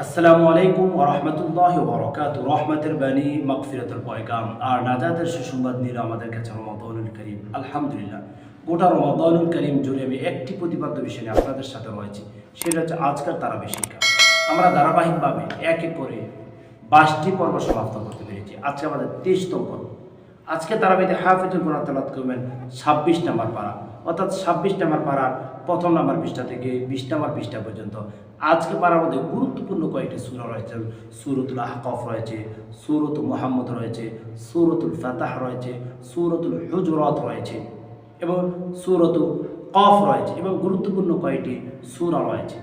আসসালামু আলাইকুম ওয়া রাহমাতুল্লাহি ওয়া বারাকাতুহু। রহমতের বাণী, মাগফিরাতের পয়গাম আর নাজাতের সুসংবাদ নিয়ে আমাদের কাছে রমাদানুল কারীম। আলহামদুলিল্লাহ, গোটা রমাদানুল কারীম জুড়ে আমি একটি প্রতিপাদ্য বিষয় নিয়ে আপনাদের সাথে রয়েছি, সেটা হচ্ছে আজকের তারাবি শিক্ষা। আমরা ধারাবাহিকভাবে এক এক করে 22টি পর্ব সমাপ্ত করতে পেরেছি। আজকে আমাদের 23তম পর্ব। আজকে তারাবিতে হাফিজুল কোরআন তেলাওয়াত করবেন 26 নম্বর পারা, অর্থাৎ 26 নম্বর পারার প্রথম নম্বর পৃষ্ঠা থেকে 20 নম্বর পৃষ্ঠা পর্যন্ত। আজকে পারার মধ্যে গুরুত্বপূর্ণ কয়েকটি সূরা রয়েছে। সূরাতুল আহকাফ রয়েছে, সূরাতুল মুহাম্মদ রয়েছে, সূরাতুল ফাতাহ রয়েছে, সূরাতুল হুজুরাত রয়েছে এবং সূরাতুল কফ রয়েছে এবং গুরুত্বপূর্ণ কয়েকটি সূরা রয়েছে।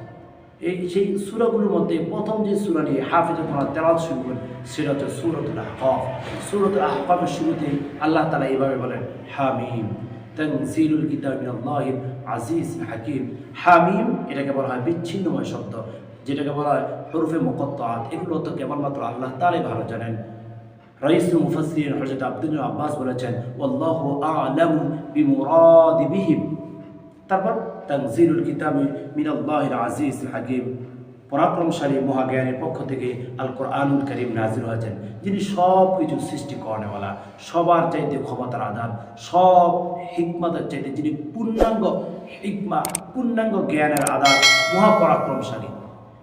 সেই সূরাগুলোর মধ্যে প্রথম যে সূরা নিয়ে হাফিজুল কোরআন তেলাওয়াত শুরু করেন সেটা হচ্ছে সূরাতুল আহকাফ। সূরাতুল আহকাফের শুরুতে আল্লাহ তাআলা এইভাবে বলেন, হামিম তানজিলুল কিতাব মিনাল্লাহিল আজিজিল হাকিম। হামিম এটাকে বলা হয় বিচ্ছিন্নময় শব্দ, যেটাকে বলা হয় হুরুফে মুকাত্তাআত। এগুলো তো কেবলমাত্র আল্লাহ তাআলাই ভালো জানেন। রাইসুল মুফাসসিরিন হযরত আব্দুল্লাহ আব্বাস বলেছেন, আল্লাহু আ'লামু বিমুরাদি বিহিম। তারপর তানজিলুল কিতাব মিনাল্লাহিল আজিজিল হাকিম, পরাক্রমশালী মহাজ্ঞানের পক্ষ থেকে আল কোরআনুল কারীম নাজিল হয়েছেন, যিনি সব কিছু সৃষ্টি করেনেওয়ালা, সবার চাইতে ক্ষমতার আধার, সব হিকমতের চাইতে যিনি পূর্ণাঙ্গ হিকমা, পূর্ণাঙ্গ জ্ঞানের আধার, মহাপরাক্রমশালী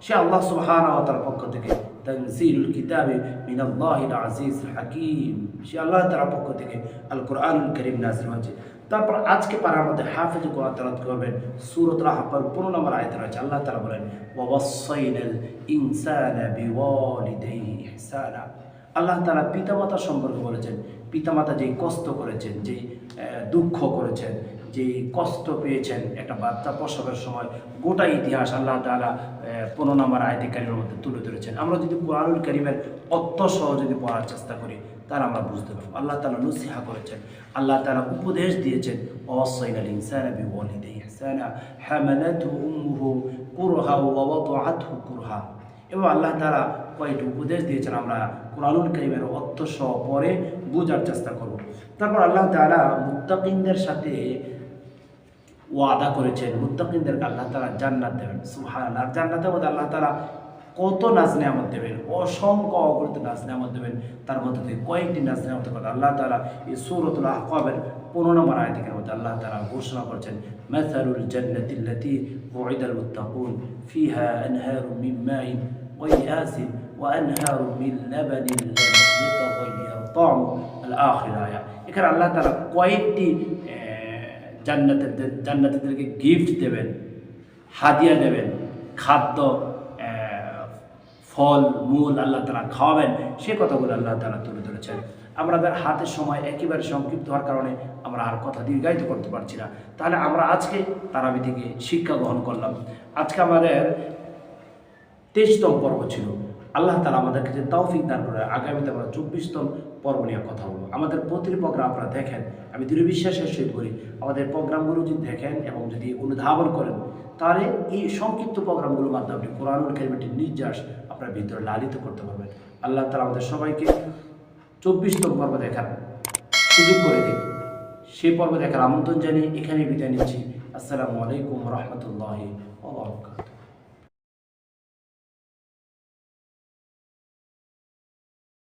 সে আল্লাহ সুবহানাহু ওয়া তাআলার পক্ষ থেকে। তানজিলুল কিতাবি মিনাল্লাহিল আজিজিল হাকিম, সে আল্লাহ তাআলার পক্ষ থেকে আল কোরআনুল কারীম নাজিল হয়েছে। তারপর আজকে পারার মধ্যে হাফিজুল কোরআন তেলাওয়াত করবেন সূরাতুল আহকাফের 15 নম্বর আয়াতে রয়েছে। আল্লাহ তাআলা বলেন, ওয়া ওয়াসাইনাল ইনসানা বিওয়ালিদাইহি ইহসানা। আল্লাহ তাআলা পিতামাতা সম্পর্কে বলেছেন, পিতামাতা যেই কষ্ট করেছেন, যেই দুঃখ করেছেন, যেই কষ্ট পেয়েছেন একটা বাচ্চা প্রসবের সময়, গোটা ইতিহাস আল্লাহ তাআলা 15 নম্বর আয়াতে কারিমের মধ্যে তুলে ধরেছেন। আমরা যদি কোরআনুল কারীমের অর্থ সহ যদি পড়ার চেষ্টা করি তাহলে আমরা বুঝতে পারবো। আল্লাহ তাআলা নসিহা করেছেন, আল্লাহ তাআলা উপদেশ দিয়েছেন, ওয়াসাইনাল ইনসানা বিওয়ালিদাইহি ইহসানা হামালাতহু উম্মুহু কুরহা ওয়া ওয়াদাআতহু কুরহা। এবং আল্লাহ তাআলা কয়েকটি উপদেশ দিয়েছেন, আমরা কোরআনুল কারীমের অর্থ সহ পড়ে বোঝার চেষ্টা করব। তারপর আল্লাহ তাআলা মুত্তাকিনদের সাথে ওয়াদা করেছেন, মুত্তাকিনদেরকে আল্লাহ তাআলা জান্নাত দেবেন। সুবহানাল্লাহ। আর জান্নাতের মধ্যে আল্লাহ তাআলা কত নাজ নেয়ামত দেবেন, অসংখ্য অগণিত নাজ নেয়ামত দেবেন। তার মধ্যে থেকে কয়েকটি নাজ নেয়ামতের কথা আল্লাহ তাআলা এই সূরাতুল আহকাফের 15 নম্বর আয়াতের মধ্যে আল্লাহ তাআলা ঘোষণা করেছেন, মাসালুল জান্নাতিল্লাতী উইদাল মুত্তাকুন ফিহা আনহারুম মিন মাইন গায়্যাসিন ওয়া আনহারুম মিন লাবানিন লাম ইয়াতাগায়্যার তা'মু আল আখির আয়া। এখানে আল্লাহ তাআলা কয়েকটি জান্নাতীদেরকে গিফট দেবেন, হাদিয়া দেবেন, খাদ্য, ফল মূল আল্লাহ তাআলা খাওয়াবেন, সে কথাগুলো আল্লাহ তাআলা তুলে ধরেছেন। আমাদের হাতের সময় একেবারে সংক্ষিপ্ত হওয়ার কারণে আমরা আর কথা দীর্ঘায়িত করতে পারছি না। তাহলে আমরা আজকে তারাবি থেকে শিক্ষা গ্রহণ করলাম। আজকে আমাদের 23তম পর্ব ছিল। আল্লাহ তাআলা আমাদেরকে যে তৌফিক দান করে আগামীতে আমরা 24তম পর্ব নিয়ে কথা বলবো। আমাদের প্রতিটি প্রোগ্রাম আপনারা দেখেন, আমি দৃঢ় বিশ্বাসের সহিত করি আমাদের প্রোগ্রামগুলো যদি দেখেন এবং যদি অনুধাবন করেন তাহলে এই সংক্ষিপ্ত প্রোগ্রামগুলোর মাধ্যমে আপনি কোরআনুল কারীমের নির্যাস আপনার ভিতরে লালিত করতে পারবেন। আল্লাহ তাআলা আমাদের সবাইকে 24তম পর্ব দেখার সুযোগ করে দিন। সেই পর্ব দেখার আমন্ত্রণ জানিয়ে এখানে বিদায় নিচ্ছি। আসসালামু আলাইকুম ওয়া রাহমাতুল্লাহি ওয়া বারাকাতুহু।